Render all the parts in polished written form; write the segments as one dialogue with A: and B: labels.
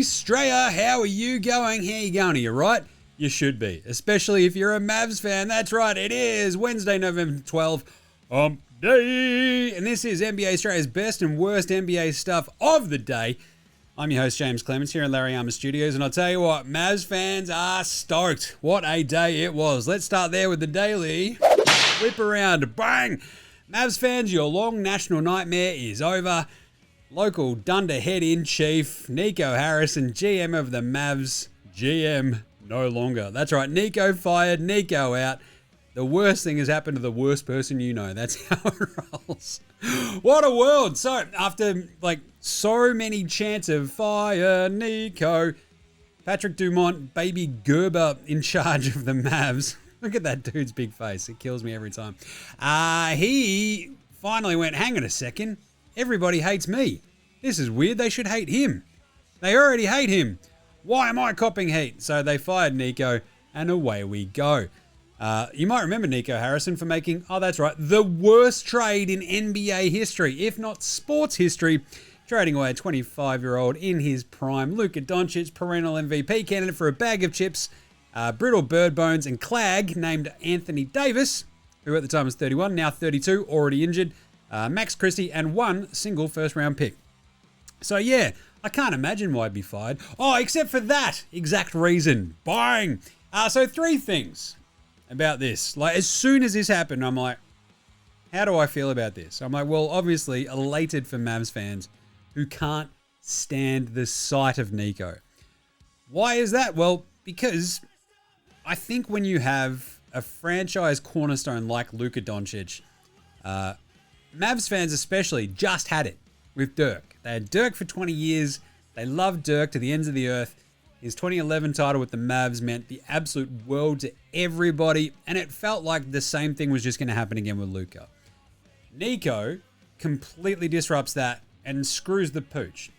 A: Straya, how are you going? How you going? Are you right? You should be, especially if you're a Mavs fan. That's right, it is Wednesday, November 12th, day. And this is NBA Straya's best and worst NBA stuff of the day. I'm your host, James Clements, here in Larry Armour Studios, and I'll tell you what, Mavs fans are stoked. What a day it was. Let's start there with the daily. Whip around, bang! Mavs fans, your long national nightmare is over. Local dunderhead-in-chief, Nico Harrison, GM of the Mavs, GM no longer. That's right, Nico fired, Nico out. The worst thing has happened to the worst person you know. That's how it rolls. What a world. So, after so many chants of fire Nico, Patrick Dumont, baby Gerber in charge of the Mavs. Look at that dude's big face. It kills me every time. He finally went, hang on a second. Everybody hates me. This is weird. They should hate him. They already hate him. Why am I copping heat? So they fired Nico, and away we go. You might remember Nico Harrison for making, that's right, the worst trade in NBA history, if not sports history, trading away a 25-year-old in his prime, Luka Doncic, perennial MVP candidate for a bag of chips, brittle bird bones, and clag named Anthony Davis, who at the time was 31, now 32, already injured, Max Christie, and one single first-round pick. So yeah, I can't imagine why he'd be fired. Except for that exact reason. Bang! So three things about this. As soon as this happened, I'm like, how do I feel about this? I'm like, well, obviously elated for Mavs fans who can't stand the sight of Nico. Why is that? Well, because I think when you have a franchise cornerstone like Luka Doncic, Mavs fans especially just had it with Dirk. They had Dirk for 20 years. They loved Dirk to the ends of the earth. His 2011 title with the Mavs meant the absolute world to everybody, and it felt like the same thing was just going to happen again with Luka. Nico completely disrupts that and screws the pooch.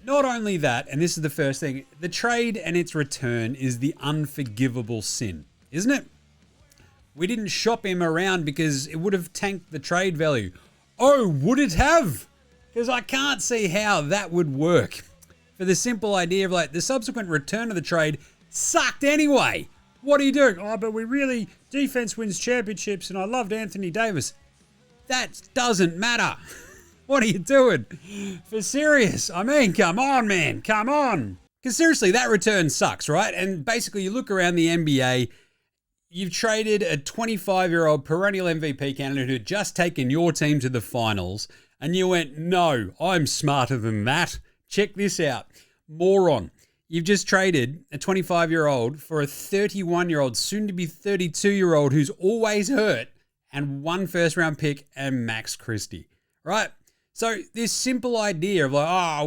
A: Not only that, and this is the first thing, the trade and its return is the unforgivable sin, isn't it? We didn't shop him around because it would have tanked the trade value. Oh, would it have? Because I can't see how that would work. For the simple idea of the subsequent return of the trade sucked anyway. What are you doing? But we really, defense wins championships and I loved Anthony Davis. That doesn't matter. What are you doing? For serious. I mean, come on, man. Come on. Because seriously, that return sucks, right? And basically you look around the NBA, you've traded a 25-year-old perennial MVP candidate who had just taken your team to the finals, and you went, no, I'm smarter than that. Check this out. Moron. You've just traded a 25-year-old for a 31-year-old, soon-to-be 32-year-old who's always hurt, and one first-round pick and Max Christie, right? So this simple idea of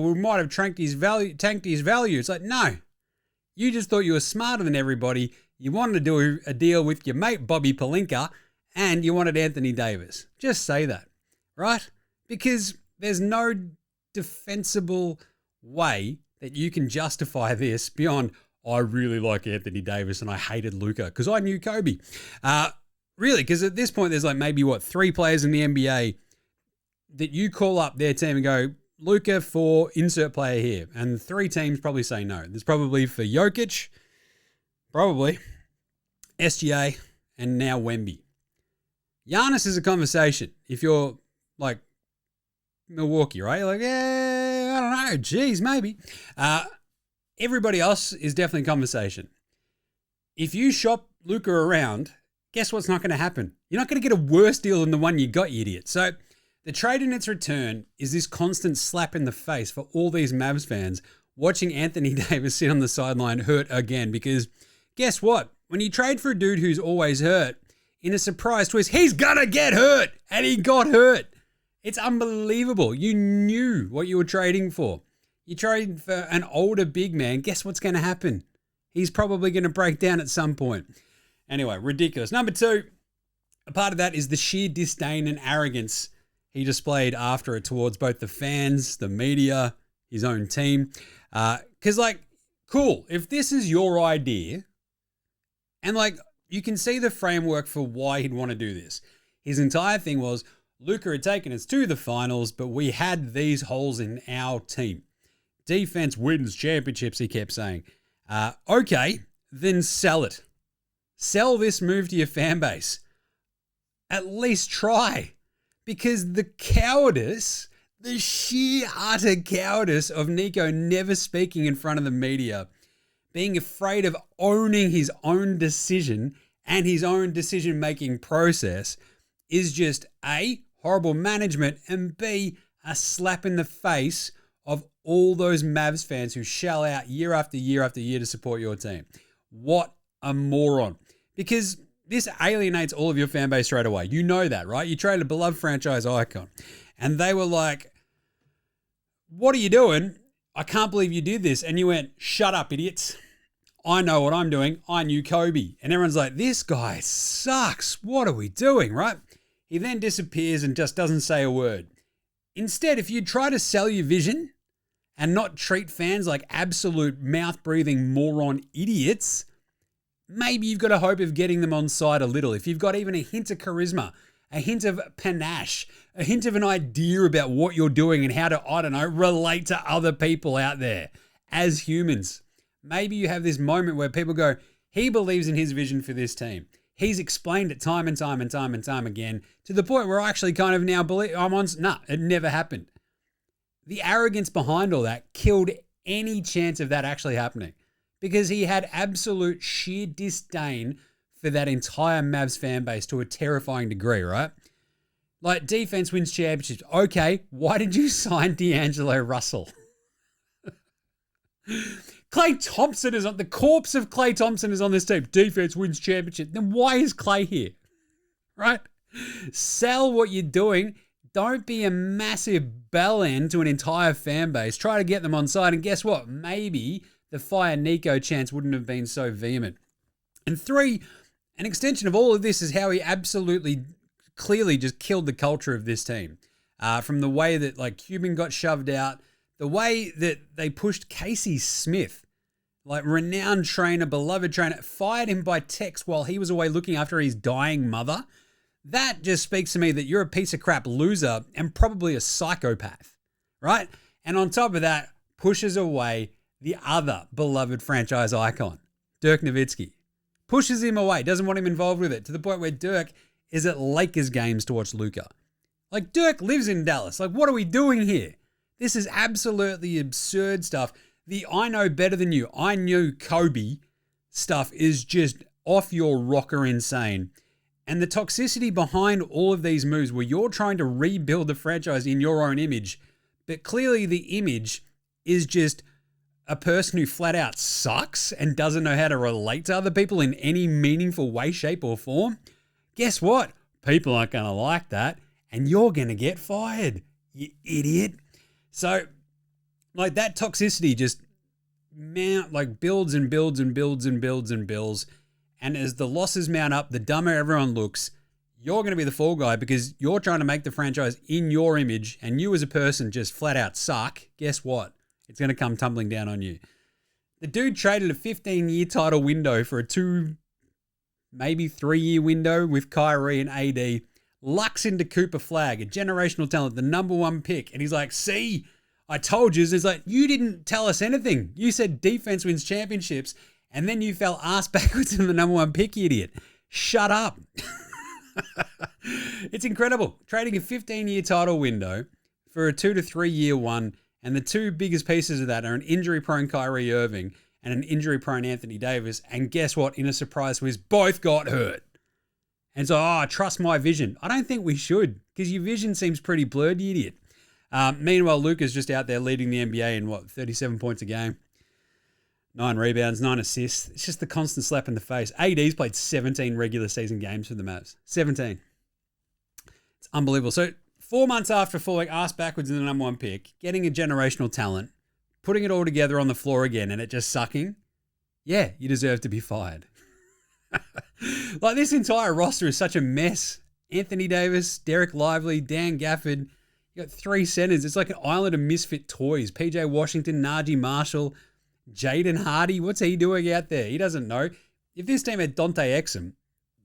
A: we might have tanked his value. It's like, no. You just thought you were smarter than everybody. You wanted to do a deal with your mate Bobby Pelinka, and you wanted Anthony Davis. Just say that, right? Because there's no defensible way that you can justify this beyond, I really like Anthony Davis and I hated Luka because I knew Kobe. Really, because at this point there's maybe three players in the NBA that you call up their team and go, Luka for insert player here. And three teams probably say no. There's probably for Jokic, probably, SGA, and now Wemby. Giannis is a conversation. If you're Milwaukee, right? You're I don't know. Geez, maybe. Everybody else is definitely a conversation. If you shop Luka around, guess what's not going to happen? You're not going to get a worse deal than the one you got, you idiot. So the trade and its return is this constant slap in the face for all these Mavs fans watching Anthony Davis sit on the sideline hurt again, because guess what? When you trade for a dude who's always hurt, in a surprise twist, he's going to get hurt, and he got hurt. It's unbelievable. You knew what you were trading for. You trade for an older big man. Guess what's going to happen? He's probably going to break down at some point. Anyway, ridiculous. Number two, a part of that is the sheer disdain and arrogance he displayed after it towards both the fans, the media, his own team. Because, cool, if this is your idea, and, you can see the framework for why he'd want to do this. His entire thing was, Luka had taken us to the finals, but we had these holes in our team. Defense wins championships, he kept saying. Okay, then sell it. Sell this move to your fan base. At least try. Because the cowardice, the sheer utter cowardice of Nico never speaking in front of the media, being afraid of owning his own decision and his own decision-making process is just A, horrible management, and B, a slap in the face of all those Mavs fans who shell out year after year after year to support your team. What a moron. Because this alienates all of your fan base straight away. You know that, right? You traded a beloved franchise icon. And they were like, what are you doing? I can't believe you did this. And you went, shut up, idiots. I know what I'm doing. I knew Kobe. And everyone's like, this guy sucks. What are we doing, right? He then disappears and just doesn't say a word. Instead, if you try to sell your vision and not treat fans like absolute mouth-breathing moron idiots, maybe you've got a hope of getting them on side a little. If you've got even a hint of charisma, a hint of panache, a hint of an idea about what you're doing and how to, I don't know, relate to other people out there as humans. Maybe you have this moment where people go, he believes in his vision for this team. He's explained it time and time and time and time again to the point where I actually kind of now believe it never happened. The arrogance behind all that killed any chance of that actually happening because he had absolute sheer disdain for that entire Mavs fan base to a terrifying degree, right? Like, defense wins championships. Okay, why did you sign D'Angelo Russell? Klay Thompson is on, the corpse of Klay Thompson is on this team. Defense wins championship. Then why is Klay here? Right? Sell what you're doing. Don't be a massive bellend to an entire fan base. Try to get them on side. And guess what? Maybe the fire Nico chance wouldn't have been so vehement. And 3, an extension of all of this is how he absolutely clearly just killed the culture of this team. From the way that like Cuban got shoved out, the way that they pushed Casey Smith, like renowned trainer, beloved trainer, fired him by text while he was away looking after his dying mother. That just speaks to me that you're a piece of crap loser and probably a psychopath, right? And on top of that, pushes away the other beloved franchise icon, Dirk Nowitzki. Pushes him away, doesn't want him involved with it, to the point where Dirk is at Lakers games to watch Luka. Like, Dirk lives in Dallas. Like, what are we doing here? This is absolutely absurd stuff. The I know better than you, I knew Kobe stuff is just off your rocker insane. And the toxicity behind all of these moves where you're trying to rebuild the franchise in your own image, but clearly the image is just a person who flat out sucks and doesn't know how to relate to other people in any meaningful way, shape, or form. Guess what? People aren't going to like that, and you're going to get fired, you idiot. So, like, that toxicity just builds and builds and builds and builds and builds. And as the losses mount up, the dumber everyone looks, you're going to be the fall guy because you're trying to make the franchise in your image, and you as a person just flat out suck. Guess what? It's going to come tumbling down on you. The dude traded a 15-year title window for a 2, maybe 3-year window with Kyrie and AD. Lucks into Cooper Flagg, a generational talent, the number 1 pick. And he's like, see, I told you. It's like, you didn't tell us anything. You said defense wins championships, and then you fell ass backwards in the number 1 pick, you idiot. Shut up. It's incredible. Trading a 15-year title window for a 2 to 3 year one, and the 2 biggest pieces of that are an injury-prone Kyrie Irving and an injury-prone Anthony Davis. And guess what? In a surprise twist, both got hurt. And so, trust my vision. I don't think we should, because your vision seems pretty blurred, you idiot. Meanwhile, Luka's just out there leading the NBA in, 37 points a game. 9 rebounds, 9 assists. It's just the constant slap in the face. AD's played 17 regular season games for the Mavs. 17. It's unbelievable. So 4 months after falling ass backwards in the number 1 pick, getting a generational talent, putting it all together on the floor again and it just sucking, yeah, you deserve to be fired. Like, this entire roster is such a mess. Anthony Davis, Derek Lively, Dan Gafford. You got 3 centers. It's like an island of misfit toys. PJ Washington, Najee Marshall, Jaden Hardy. What's he doing out there? He doesn't know. If this team had Dante Exum,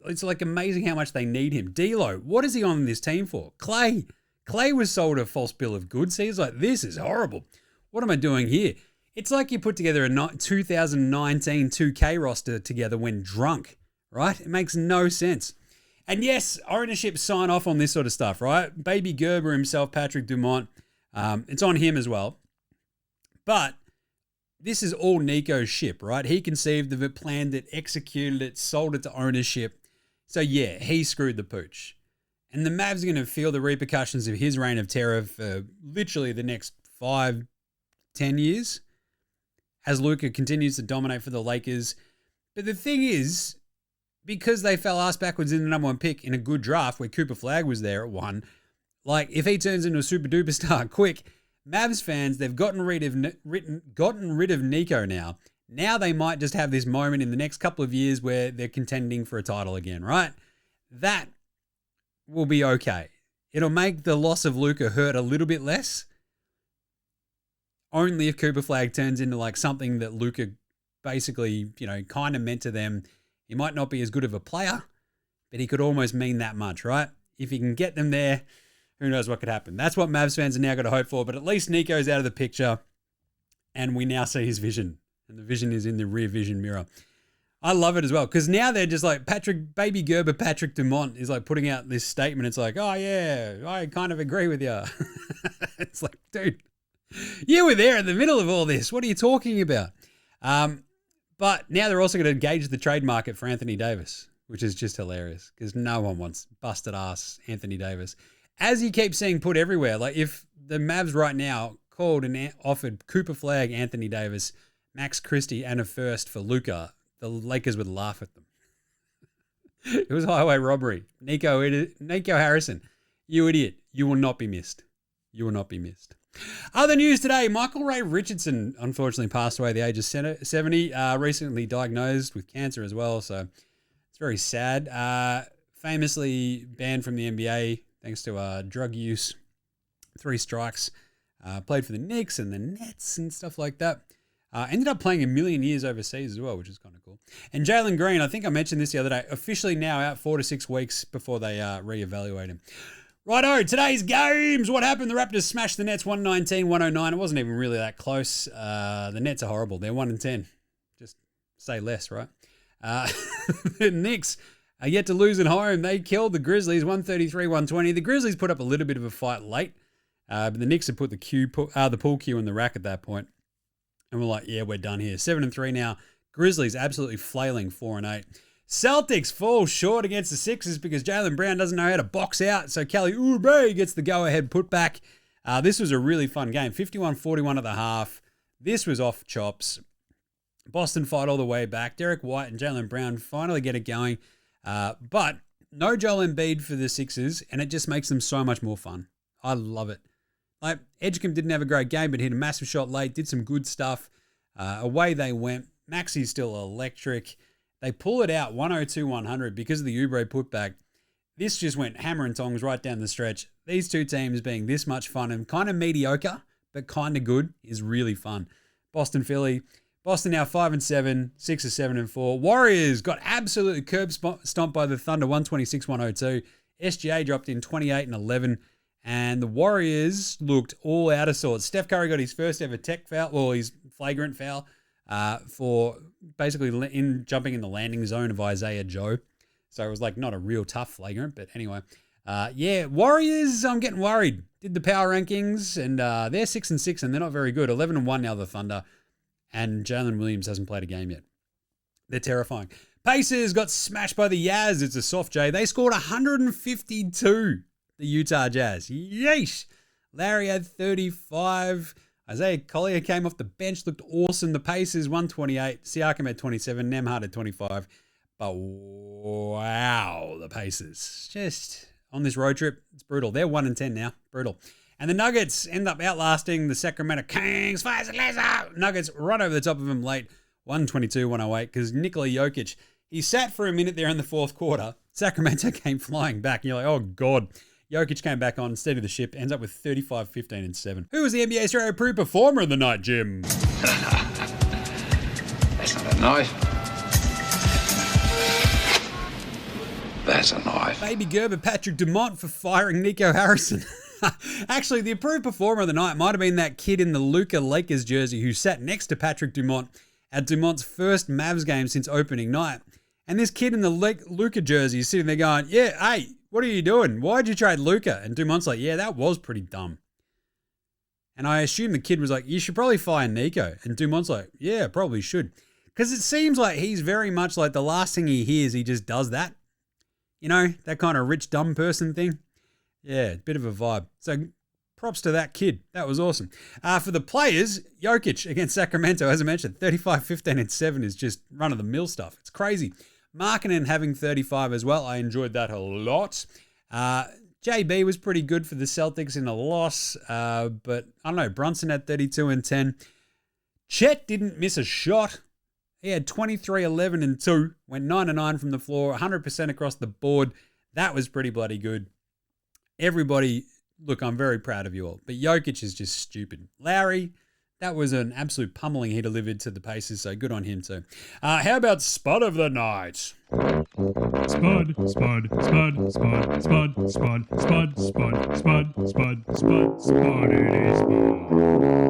A: it's like amazing how much they need him. D'Lo, what is he on this team for? Clay was sold a false bill of goods. He's like, this is horrible. What am I doing here? It's like you put together a 2019 2K roster together when drunk, right? It makes no sense. And yes, ownership sign off on this sort of stuff, right? Baby Gerber himself, Patrick Dumont, it's on him as well. But this is all Nico's ship, right? He conceived of it, planned it, executed it, sold it to ownership. So yeah, he screwed the pooch. And the Mavs are going to feel the repercussions of his reign of terror for literally the next 5-10 years as Luka continues to dominate for the Lakers. But the thing is, because they fell ass backwards in the number 1 pick in a good draft where Cooper Flagg was there at 1, like if he turns into a super duper star quick, Mavs fans, they've gotten rid of Nico now. Now they might just have this moment in the next couple of years where they're contending for a title again, right? That will be okay. It'll make the loss of Luka hurt a little bit less. Only if Cooper Flagg turns into like something that Luka basically, kind of meant to them. He might not be as good of a player, but he could almost mean that much, right? If he can get them there, who knows what could happen. That's what Mavs fans are now got to hope for, but at least Nico's out of the picture and we now see his vision. And the vision is in the rear vision mirror. I love it as well because now they're just like Baby Gerber, Patrick Dumont is like putting out this statement. It's like, oh yeah, I kind of agree with you. It's like, dude, you were there in the middle of all this. What are you talking about? But now they're also going to gauge the trade market for Anthony Davis, which is just hilarious because no one wants busted ass Anthony Davis. As you keep seeing put everywhere, like if the Mavs right now called and offered Cooper Flagg, Anthony Davis, Max Christie, and a first for Luka, the Lakers would laugh at them. It was highway robbery. Nico Harrison, you idiot. You will not be missed. You will not be missed. Other news today, Michael Ray Richardson unfortunately passed away at the age of 70, recently diagnosed with cancer as well, so it's very sad. Famously banned from the NBA thanks to drug use, 3 strikes, played for the Knicks and the Nets and stuff like that. Ended up playing 1 million years overseas as well, which is kind of cool. And Jalen Green, I think I mentioned this the other day, officially now out 4 to 6 weeks before they reevaluate him. Righto, today's games. What happened? The Raptors smashed the Nets 119-109. It wasn't even really that close. The Nets are horrible. They're 1-10. Just say less, right? The Knicks are yet to lose at home. They killed the Grizzlies 133-120. The Grizzlies put up a little bit of a fight late, but the Knicks had put the pool cue in the rack at that point. And we're like, yeah, we're done here. 7-3 now. Grizzlies absolutely flailing 4-8. Celtics fall short against the Sixers because Jaylen Brown doesn't know how to box out. So Kelly Oubre gets the go-ahead putback. This was a really fun game. 51-41 at the half. This was off chops. Boston fight all the way back. Derek White and Jaylen Brown finally get it going. But no Joel Embiid for the Sixers, and it just makes them so much more fun. I love it. Like Edgecombe didn't have a great game, but hit a massive shot late, did some good stuff. Away they went. Maxi's still electric. They pull it out 102-100 because of the Oubre putback. This just went hammer and tongs right down the stretch. These two teams being this much fun and kind of mediocre, but kind of good is really fun. Boston, Philly. Boston now 5-7, Sixers 7-4. Warriors got absolutely curb stomped by the Thunder 126-102. SGA dropped in 28-11. And the Warriors looked all out of sorts. Steph Curry got his first ever tech foul, or his flagrant foul, for basically jumping in the landing zone of Isaiah Joe. So it was like not a real tough flagrant, but anyway. Warriors, I'm getting worried. Did the power rankings, and they're 6-6, and they're not very good. 11-1 now, the Thunder. And Jalen Williams hasn't played a game yet. They're terrifying. Pacers got smashed by the Jazz. It's a soft J. They scored 152. The Utah Jazz. Yeesh. Larry had 35. Isaiah Collier came off the bench, looked awesome. The Pacers, 128. Siakam had 27. Nembhard had 25. But wow, the Pacers. Just on this road trip, it's brutal. They're 1-10 now. Brutal. And the Nuggets end up outlasting the Sacramento Kings. Fires and laser. Nuggets run over the top of them late. 122-108 because Nikola Jokic, he sat for a minute there in the fourth quarter. Sacramento came flying back. And you're like, oh, God. Jokic came back on, steadied the ship, ends up with 35, 15, and 7. Who was the NBA Straya Approved Performer of the night, Jim?
B: That's not a knife. That's a knife.
A: Baby Gerber, Patrick Dumont for firing Nico Harrison. Actually, the improved performer of the night might have been that kid in the Luka Lakers jersey who sat next to Patrick Dumont at Dumont's first Mavs game since opening night. And this kid in the Luka jersey is sitting there going, yeah, hey, what are you doing? Why'd you trade Luka? And Dumont's like, yeah, that was pretty dumb. And I assume the kid was like, you should probably fire Nico. And Dumont's like, yeah, probably should. Because it seems like he's very much like the last thing he hears, he just does that. You know, that kind of rich, dumb person thing. Yeah, bit of a vibe. So props to that kid. That was awesome. For the players, Jokic against Sacramento, as I mentioned, 35, 15, and 7 is just run-of-the-mill stuff. It's crazy. Markkanen having 35 as well. I enjoyed that a lot. JB was pretty good for the Celtics in a loss, but I don't know. Brunson had 32 and 10. Chet didn't miss a shot. He had 23, 11, and 2. Went 9 and 9 from the floor, 100% across the board. That was pretty bloody good. Everybody, look, I'm very proud of you all. But Jokic is just stupid. Lowry, that was an absolute pummeling he delivered to the Pacers, so good on him too. How about Spud of the night?
B: Spud, Spud, Spud, Spud, Spud, Spud, Spud, Spud, Spud, Spud, Spud, Spud, it is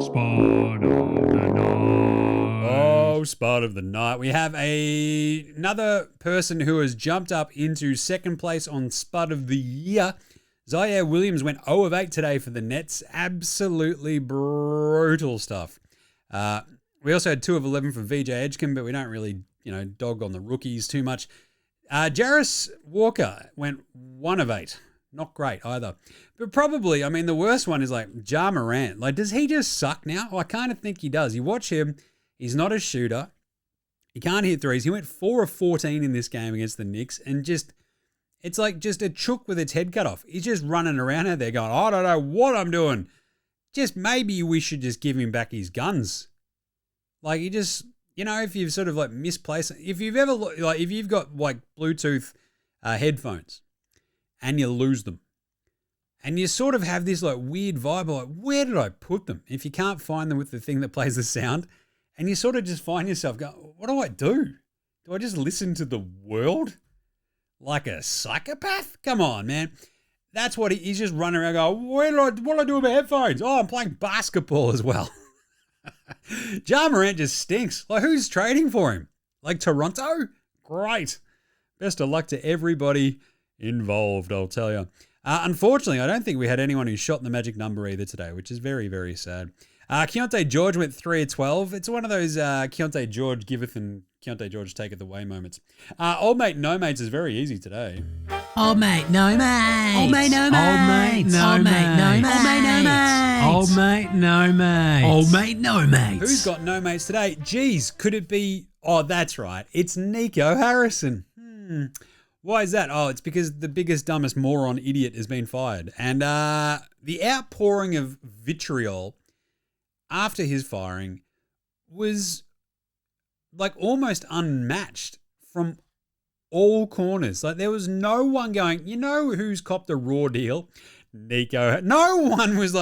B: Spud of the night.
A: Oh, Spud of the night. We have another person who has jumped up into second place on Spud of the year. Zaire Williams went 0 of 8 today for the Nets. Absolutely brutal stuff. We also had 2 of 11 from VJ Edgecombe, but we don't really, dog on the rookies too much. Jarris Walker went 1 of 8. Not great either. But probably, the worst one is like Ja Morant. Like, does he just suck now? Well, I kind of think he does. You watch him, he's not a shooter. He can't hit threes. He went 4 of 14 in this game against the Knicks and it's like just a chook with its head cut off. He's just running around out there going, I don't know what I'm doing. Just maybe we should just give him back his guns. Like he just, if you've sort of like misplaced, if you've ever, like if you've got like Bluetooth headphones and you lose them and you sort of have this like weird vibe of like, where did I put them? If you can't find them with the thing that plays the sound and you sort of just find yourself going, what do I do? Do I just listen to the world? Like a psychopath? Come on, man. That's what he's just running around going, what do I do with my headphones? Oh, I'm playing basketball as well. Ja Morant just stinks. Like, who's trading for him? Like Toronto? Great. Best of luck to everybody involved, I'll tell you. Unfortunately, I don't think we had anyone who shot the magic number either today, which is very, very sad. Keontae George went 3 of 12. It's one of those Keontae George giveth and Keontae George taketh away moments. Old mate, no mates is very easy today.
C: Old mate, no mates.
B: Old mate, no mates.
C: Old mate, no mates.
B: Old mate, no mates.
C: Old mate, no mates.
A: Who's got no mates today? Geez, could it be? Oh, that's right. It's Nico Harrison. Why is that? Oh, it's because the biggest, dumbest moron idiot has been fired. And the outpouring of vitriol after his firing was like almost unmatched from all corners. Like there was no one going, who's copped a raw deal? Nico. No one was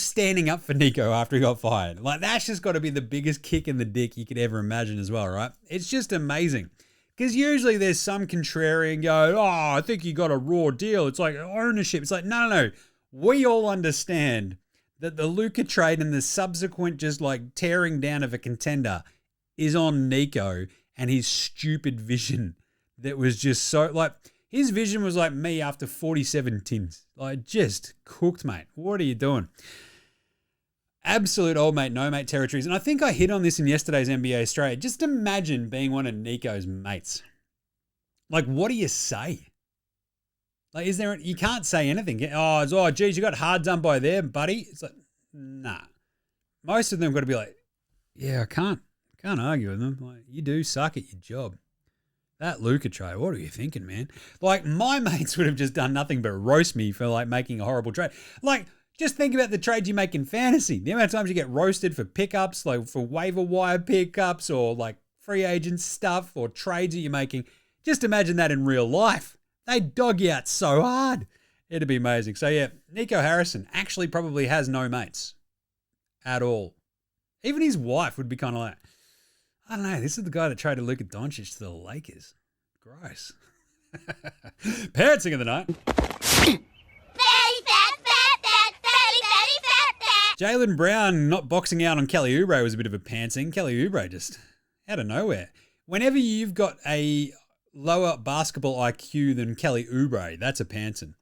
A: standing up for Nico after he got fired. Like that's just got to be the biggest kick in the dick you could ever imagine as well, right? It's just amazing. Because usually there's some contrarian go, I think you got a raw deal. It's like ownership. It's like, no. We all understand that the Luka trade and the subsequent just like tearing down of a contender is on Nico and his stupid vision that was just so like his vision was like me after 47 tins. Like just cooked, mate. What are you doing? Absolute old mate, no mate territories. And I think I hit on this in yesterday's NBA Straya. Just imagine being one of Nico's mates. Like, what do you say? Like, you can't say anything. Geez, you got hard done by there, buddy. It's like, nah. Most of them got to be like, yeah, I can't argue with them. Like, you do suck at your job. That Luka trade, what are you thinking, man? Like, my mates would have just done nothing but roast me for, like, making a horrible trade. Like, just think about the trades you make in fantasy. The amount of times you get roasted for pickups, like for waiver wire pickups or, like, free agent stuff or trades that you're making. Just imagine that in real life. They'd dog you out so hard. It'd be amazing. So, yeah, Nico Harrison actually probably has no mates at all. Even his wife would be kind of like, I don't know, this is the guy that traded Luka Doncic to the Lakers. Gross. Pantsing of the night.
D: There
A: Jaylen Brown not boxing out on Kelly Oubre was a bit of a pantsing. Kelly Oubre just out of nowhere. Whenever you've got a lower basketball IQ than Kelly Oubre, that's a pantsing.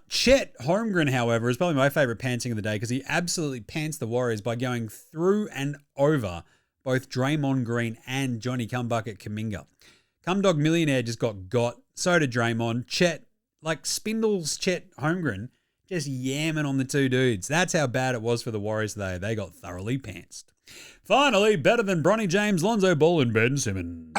A: Chet Holmgren, however, is probably my favourite pantsing of the day because he absolutely pants the Warriors by going through and over both Draymond Green and Johnny Cumbucket Kuminga. Cumdog Millionaire just got. So did Draymond. Chet, like Spindles Chet Holmgren, just yamming on the two dudes. That's how bad it was for the Warriors today. They got thoroughly pantsed. Finally, better than Bronny James, Lonzo Ball, and Ben Simmons.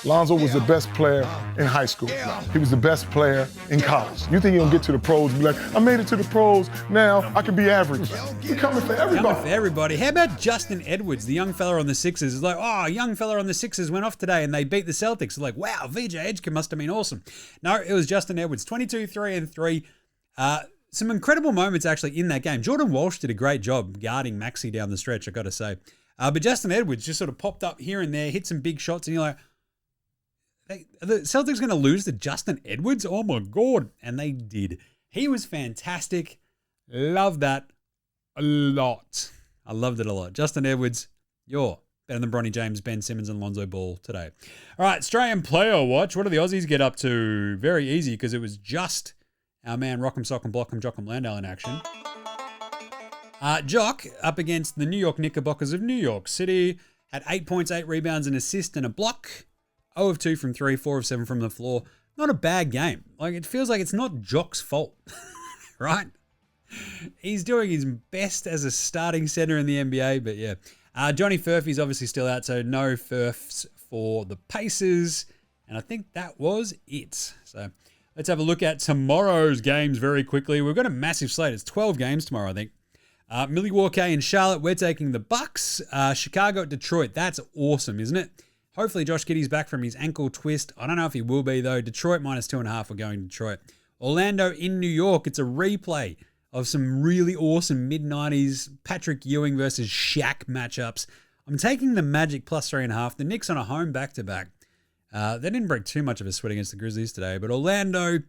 D: Lonzo was the best player in high school. He was the best player in college. You think he'll get to the pros and be like, I made it to the pros, now I can be average. He's coming for everybody.
A: Coming for everybody. How about Justin Edwards, the young fella on the Sixers? It's like, oh, young fella on the Sixers went off today and they beat the Celtics. It's like, wow, VJ Edgecombe must have been awesome. No, it was Justin Edwards, 22, 3, and 3. Some incredible moments actually in that game. Jordan Walsh did a great job guarding Maxey down the stretch, I got to say. But Justin Edwards just sort of popped up here and there, hit some big shots, and you're like, are the Celtics going to lose to Justin Edwards? Oh my God. And they did. He was fantastic. Love that a lot. I loved it a lot. Justin Edwards, you're better than Bronny James, Ben Simmons, and Lonzo Ball today. All right, Australian Player Watch. What do the Aussies get up to? Very easy because it was just our man Rock'em Sock'em Block'em Jock'em Landale in action. Jock up against the New York Knickerbockers of New York City. Had 8 points, 8 rebounds, and assist and a block. 0 of 2 from 3, 4 of 7 from the floor. Not a bad game. Like, it feels like it's not Jock's fault, right? He's doing his best as a starting center in the NBA, but yeah. Johnny Furphy's obviously still out, so no Furfs for the Pacers. And I think that was it. So let's have a look at tomorrow's games very quickly. We've got a massive slate. It's 12 games tomorrow, I think. Milwaukee and Charlotte, we're taking the Bucks. Chicago at Detroit. That's awesome, isn't it? Hopefully Josh Giddey's back from his ankle twist. I don't know if he will be, though. Detroit minus 2.5. We're going to Detroit. Orlando in New York. It's a replay of some really awesome mid-90s Patrick Ewing versus Shaq matchups. I'm taking the Magic plus 3.5. The Knicks on a home back-to-back. They didn't break too much of a sweat against the Grizzlies today, but Orlando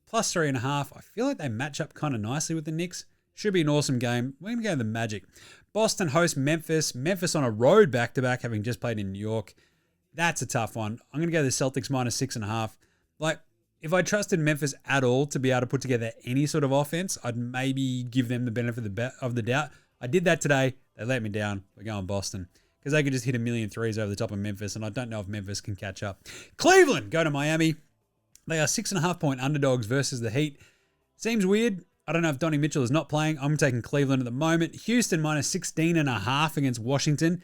A: plus 3.5. I feel like they match up kind of nicely with the Knicks. Should be an awesome game. We're going to go the Magic. Boston hosts Memphis. Memphis on a road back-to-back, having just played in New York. That's a tough one. I'm going to go the Celtics minus 6.5. Like, if I trusted Memphis at all to be able to put together any sort of offense, I'd maybe give them the benefit of the doubt. I did that today. They let me down. We're going Boston. Because they could just hit a million threes over the top of Memphis, and I don't know if Memphis can catch up. Cleveland go to Miami. They are 6.5-point underdogs versus the Heat. Seems weird. I don't know if Donnie Mitchell is not playing. I'm taking Cleveland at the moment. Houston minus 16.5 against Washington.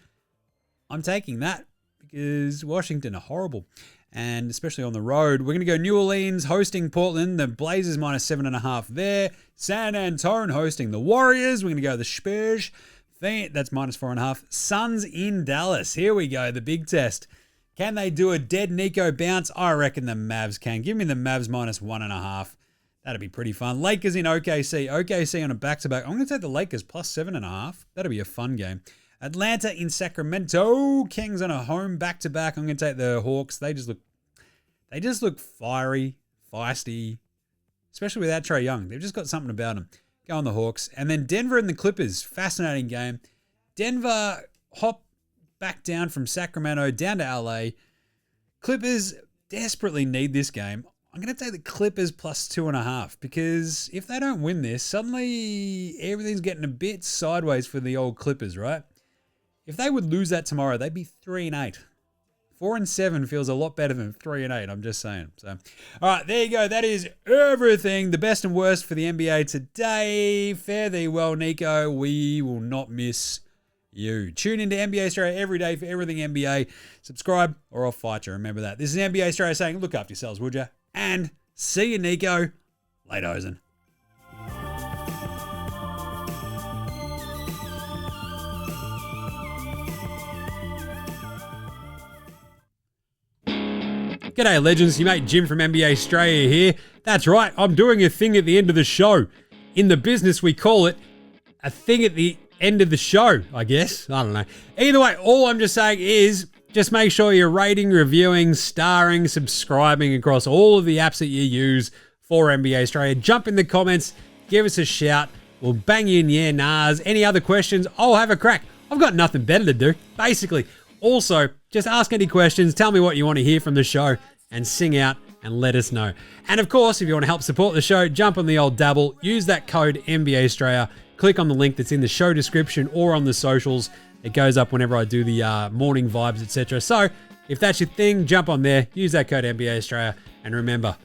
A: I'm taking that because Washington are horrible, and especially on the road. We're going to go New Orleans hosting Portland. The Blazers minus 7.5 there. San Antonio hosting the Warriors. We're going to go the Spurs. That's minus 4.5. Suns in Dallas. Here we go, the big test. Can they do a dead Nico bounce? I reckon the Mavs can. Give me the Mavs minus 1.5. That'd be pretty fun. Lakers in OKC. OKC on a back-to-back. I'm going to take the Lakers plus 7.5. That'll be a fun game. Atlanta in Sacramento. Kings on a home back-to-back. I'm going to take the Hawks. They just look fiery, feisty, especially without Trae Young. They've just got something about them. Go on the Hawks. And then Denver and the Clippers. Fascinating game. Denver hop back down from Sacramento down to LA. Clippers desperately need this game. I'm going to take the Clippers plus 2.5 because if they don't win this, suddenly everything's getting a bit sideways for the old Clippers, right? If they would lose that tomorrow, they'd be 3-8. 4-7 feels a lot better than 3-8. I'm just saying. So, all right, there you go. That is everything. The best and worst for the NBA today. Fare thee well, Nico. We will not miss you. Tune into NBA Straya every day for everything NBA. Subscribe or I'll fight you. Remember that. This is NBA Straya saying, look after yourselves, would you? And see you, Nico. Late Ozen. G'day, legends. Your mate Jim from NBA Straya here. That's right, I'm doing a thing at the end of the show. In the business, we call it a thing at the end of the show, I guess. I don't know. Either way, all I'm just saying is just make sure you're rating, reviewing, starring, subscribing across all of the apps that you use for NBA Straya. Jump in the comments, give us a shout. We'll bang you in the air, Nas. Any other questions? I'll have a crack. I've got nothing better to do, basically. Also, just ask any questions, tell me what you want to hear from the show, and sing out and let us know. And of course, if you want to help support the show, jump on the old dabble, use that code NBA Straya, click on the link that's in the show description or on the socials. It goes up whenever I do the morning vibes, etc. So if that's your thing, jump on there, use that code NBA Straya, and remember,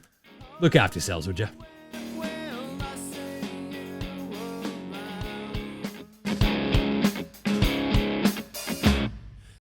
A: look after yourselves, would you?